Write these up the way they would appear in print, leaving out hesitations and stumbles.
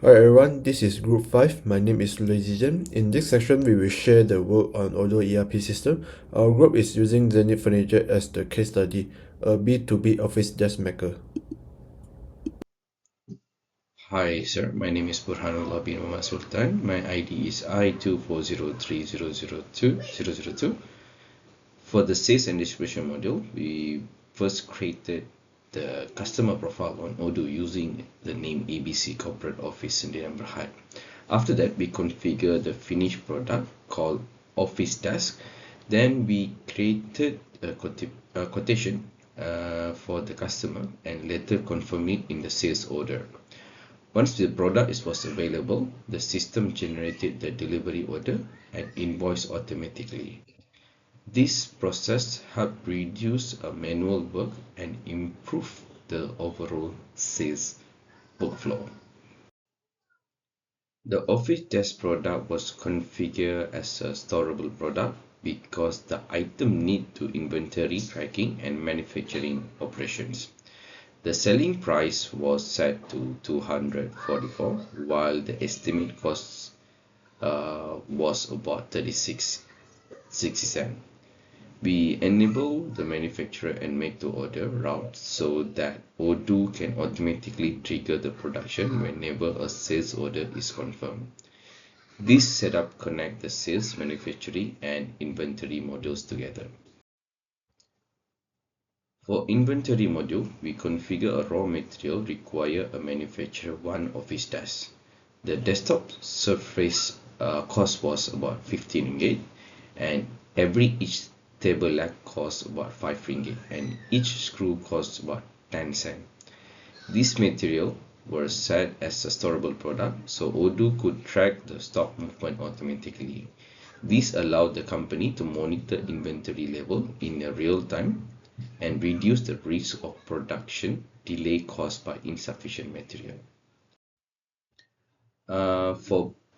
Hi everyone, this is Group 5. My name is Jen. In this section, we will share the work on Odoo ERP system. Our group is using Zenith Furniture as the case study, a B2B office desk maker. Hi sir, my name is Burhanullah bin Muhammad Sultan. My ID is I2403002. For the sales and distribution module, we first created the customer profile on Odoo using the name ABC Corporate Office Sdn Bhd. After that, we configure the finished product called Office Desk. Then we created a quotation for the customer and later confirm it in the sales order. Once the product was available, the system generated the delivery order and invoice automatically. This process helped reduce manual work and improve the overall sales workflow. The Office Desk product was configured as a storable product because the item need to inventory tracking and manufacturing operations. The selling price was set to 244, while the estimate cost was about 36.60 cents. We enable the manufacturer and make to order route so that Odoo can automatically trigger the production whenever a sales order is confirmed. This setup connects the sales, manufacturing, and inventory modules together. For inventory module, we configure a raw material require a manufacturer one office desk. The desktop surface cost was about 15 ringgit, and each table leg costs about 5 ringgit, and each screw costs about 10 cents. This material was set as a storable product, so Odoo could track the stock movement automatically. This allowed the company to monitor inventory level in real time and reduce the risk of production delay caused by insufficient material.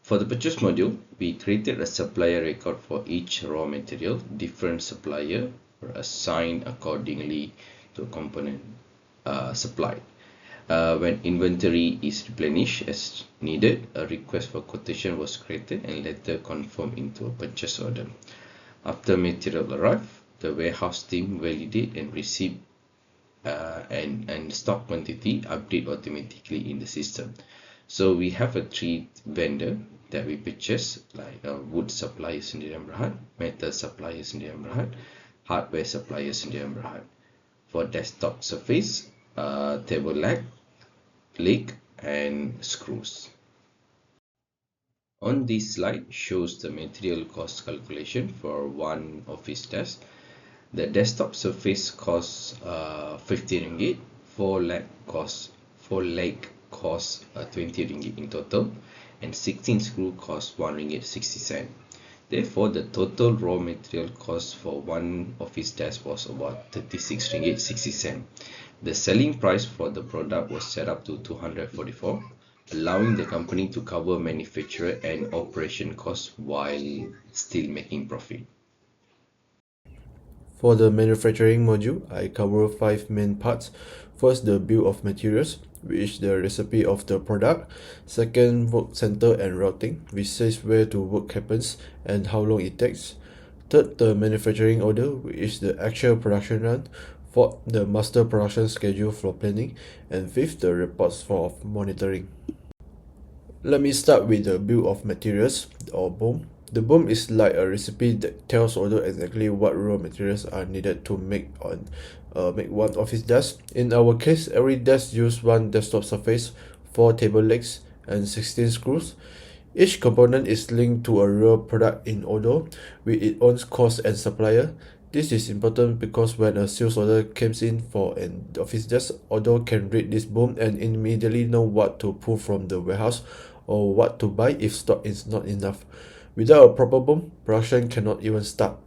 For the purchase module, we created a supplier record for each raw material. Different supplier were assigned accordingly to a component supplied. When inventory is replenished as needed, a request for quotation was created and later confirmed into a purchase order. After material arrived, the warehouse team validate and receive and stock quantity update automatically in the system. So we have a 3 vendor that we purchase, like wood suppliers Sdn Bhd, metal suppliers Sdn Bhd, hardware suppliers Sdn Bhd. For desktop surface, table leg and screws. On this slide shows the material cost calculation for one office desk. The desktop surface costs 50 ringgit, 4 leg costs 20 ringgit in total, and 16 screw costs 1 ringgit 60 cent. Therefore, the total raw material cost for one office desk was about 36 ringgit 60 cent. The selling price for the product was set up to 244, allowing the company to cover manufacturer and operation costs while still making profit. For the manufacturing module, I cover 5 main parts. First, the bill of materials, which is the recipe of the product. Second, work center and routing, which says where the work happens and how long it takes. Third, the manufacturing order, which is the actual production run. Fourth, the master production schedule for planning. And fifth, the reports for monitoring. Let me start with the bill of materials, or BOM. The BOM is like a recipe that tells Odoo exactly what raw materials are needed to make one office desk. In our case, every desk uses one desktop surface, 4 table legs, and 16 screws. Each component is linked to a real product in Odoo with its own cost and supplier. This is important because when a sales order comes in for an office desk, Odoo can read this BOM and immediately know what to pull from the warehouse or what to buy if stock is not enough. Without a proper BOM, production cannot even start.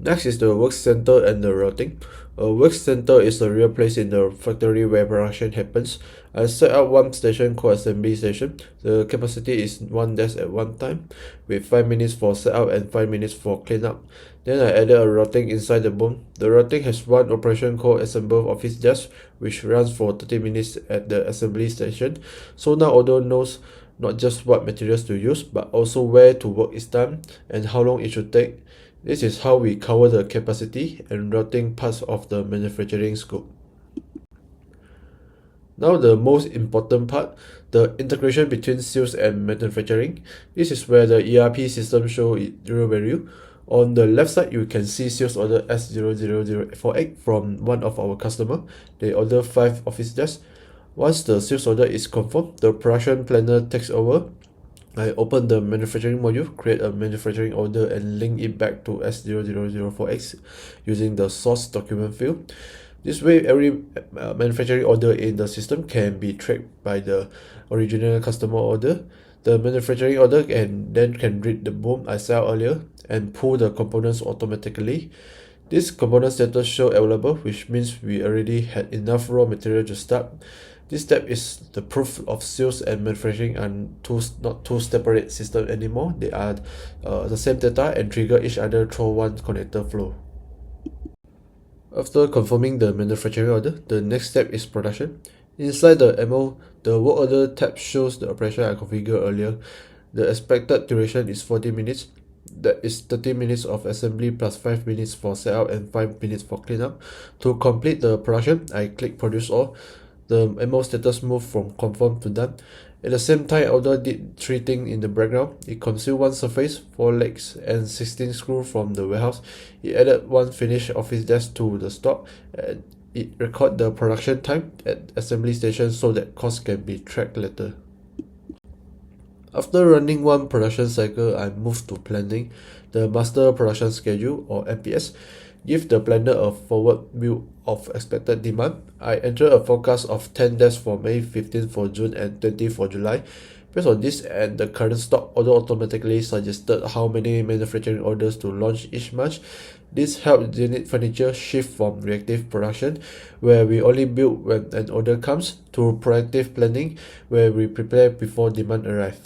Next is the work center and the routing. A work center is a real place in the factory where production happens. I set up one station called assembly station. The capacity is one desk at one time, with 5 minutes for setup and 5 minutes for cleanup. Then I added a routing inside the boom. The routing has one operation called assemble office desk, which runs for 30 minutes at the assembly station. So now Odo knows not just what materials to use, but also where to work is done and how long it should take. This is how we cover the capacity and routing parts of the manufacturing scope. Now the most important part, the integration between sales and manufacturing. This is where the ERP system show its real value. On the left side, you can see sales order S00048 from one of our customer. They order 5 office desks. Once the sales order is confirmed, the production planner takes over. I open the manufacturing module, create a manufacturing order and link it back to S00048 using the source document field. This way, every manufacturing order in the system can be tracked by the original customer order. The manufacturing order can read the BOM I set out earlier and pull the components automatically. This component status show available, which means we already had enough raw material to start. This step is the proof of sales and manufacturing are not two separate systems anymore. They are the same data and trigger each other through one connector flow. After confirming the manufacturing order, the next step is production. Inside the MO, the work order tab shows the operation I configured earlier. The expected duration is 40 minutes. That is 30 minutes of assembly plus 5 minutes for setup and 5 minutes for cleanup. To complete the production, I click produce all. The MO status moved from confirmed to done. At the same time, Elder did 3 things in the background. It concealed one surface, 4 legs, and 16 screws from the warehouse. It added one finished office desk to the stock, and it recorded the production time at assembly station so that cost can be tracked later. After running one production cycle, I moved to planning. The master production schedule, or MPS, give the planner a forward view of expected demand. I enter a forecast of 10 desks for May, 15 for June, and 20 for July. Based on this and the current stock, order automatically suggested how many manufacturing orders to launch each month. This helped unit furniture shift from reactive production, where we only build when an order comes, to proactive planning, where we prepare before demand arrives.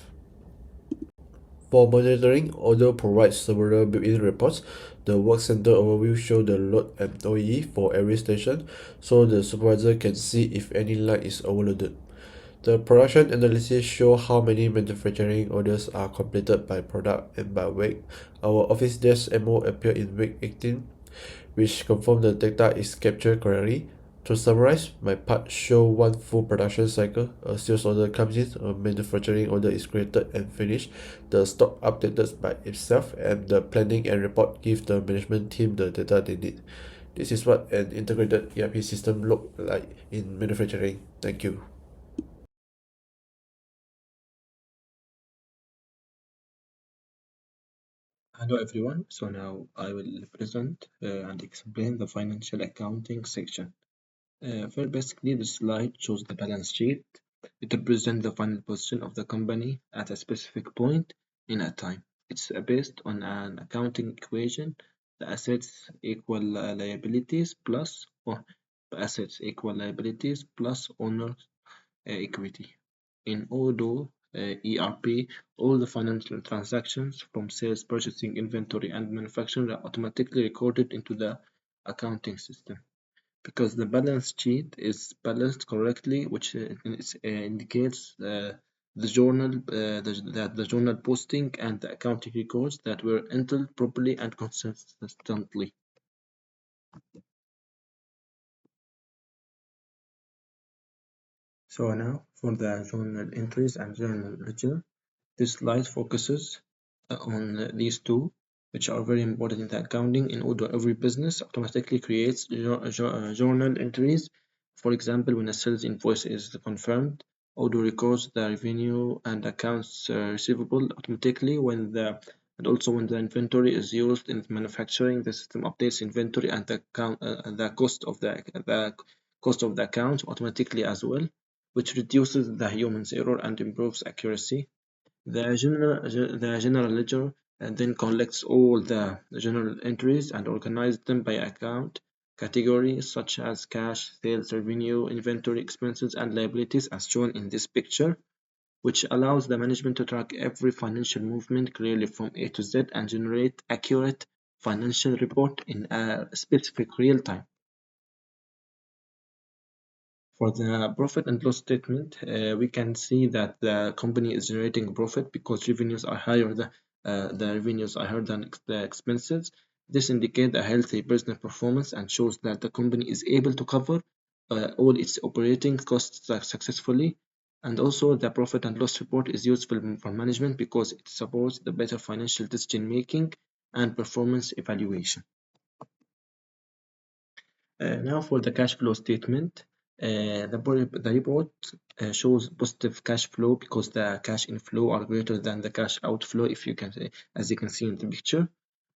For monitoring, Odoo provides several built-in reports. The work center overview shows the load and OEE for every station, so the supervisor can see if any line is overloaded. The production analysis shows how many manufacturing orders are completed by product and by week. Our office desk MO appeared in week 18, which confirms the data is captured correctly. To summarize, my part show one full production cycle. A sales order comes in, a manufacturing order is created and finished, the stock updated by itself, and the planning and report give the management team the data they need. This is what an integrated ERP system look like in manufacturing. Thank you. Hello everyone, so now I will present and explain the financial accounting section. First, basically, the slide shows the balance sheet. It represents the final position of the company at a specific point in a time. It's based on an accounting equation. The assets equal liabilities plus, or the assets equal liabilities plus owner equity. In Odoo ERP, all the financial transactions from sales, purchasing, inventory, and manufacturing are automatically recorded into the accounting system. Because the balance sheet is balanced correctly, which indicates the journal, the journal posting and the accounting records that were entered properly and consistently. So now for the journal entries and journal ledger. This slide focuses on these two, which are very important in the accounting. In order, every business automatically creates journal entries. For example, when a sales invoice is confirmed, Odoo records the revenue and accounts receivable automatically and also when the inventory is used in manufacturing, the system updates inventory and the cost of the account automatically as well, which reduces the human's error and improves accuracy. The general ledger and then collects all the general entries and organizes them by account categories such as cash, sales, revenue, inventory, expenses, and liabilities as shown in this picture, which allows the management to track every financial movement clearly from A to Z and generate accurate financial report in a specific real time. For the profit and loss statement, we can see that the company is generating profit because the revenues are higher than the expenses. This indicates a healthy business performance and shows that the company is able to cover all its operating costs successfully. And also, the profit and loss report is useful for management because it supports the better financial decision making and performance evaluation. Now for the cash flow statement, the report shows positive cash flow because the cash inflow are greater than the cash outflow, if you can say, as you can see in the picture.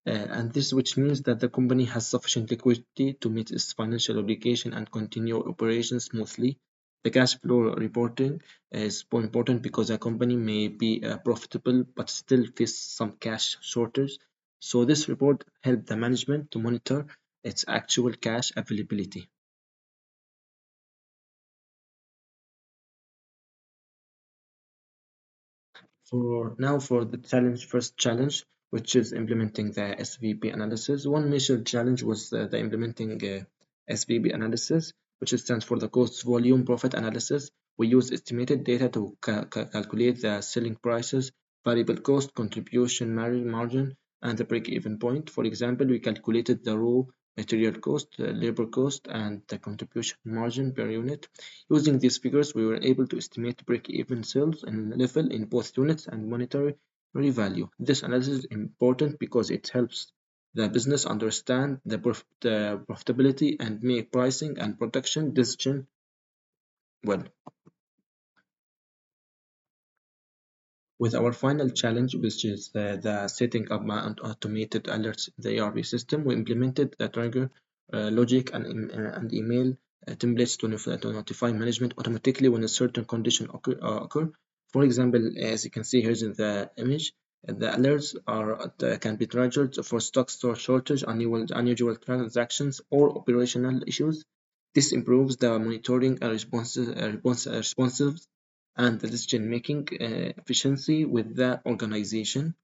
And this which means that the company has sufficient liquidity to meet its financial obligation and continue operations smoothly. The cash flow reporting is more important because a company may be profitable but still face some cash shortage. So this report helps the management to monitor its actual cash availability. For the first challenge, which is implementing the SVP analysis. One major challenge was the implementing SVP analysis, which stands for the cost volume profit analysis. We use estimated data to calculate the selling prices, variable cost, contribution margin, and the break-even point. For example, we calculated the raw material cost, labor cost, and the contribution margin per unit. Using these figures, we were able to estimate break-even sales and level in both units and monetary value. This analysis is important because it helps the business understand the profitability and make pricing and production decision well. With our final challenge, which is the setting up an automated alerts in the ERP system, we implemented the trigger logic and email templates to notify management automatically when a certain condition occur. For example, as you can see here in the image, the alerts can be triggered for stock store shortage, unusual transactions, or operational issues. This improves the monitoring and responsive and the decision-making efficiency with the organization.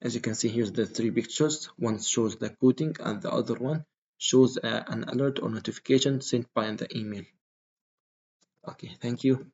As you can see, here's the three pictures. One shows the quoting and the other one shows an alert or notification sent by the email. Okay, thank you.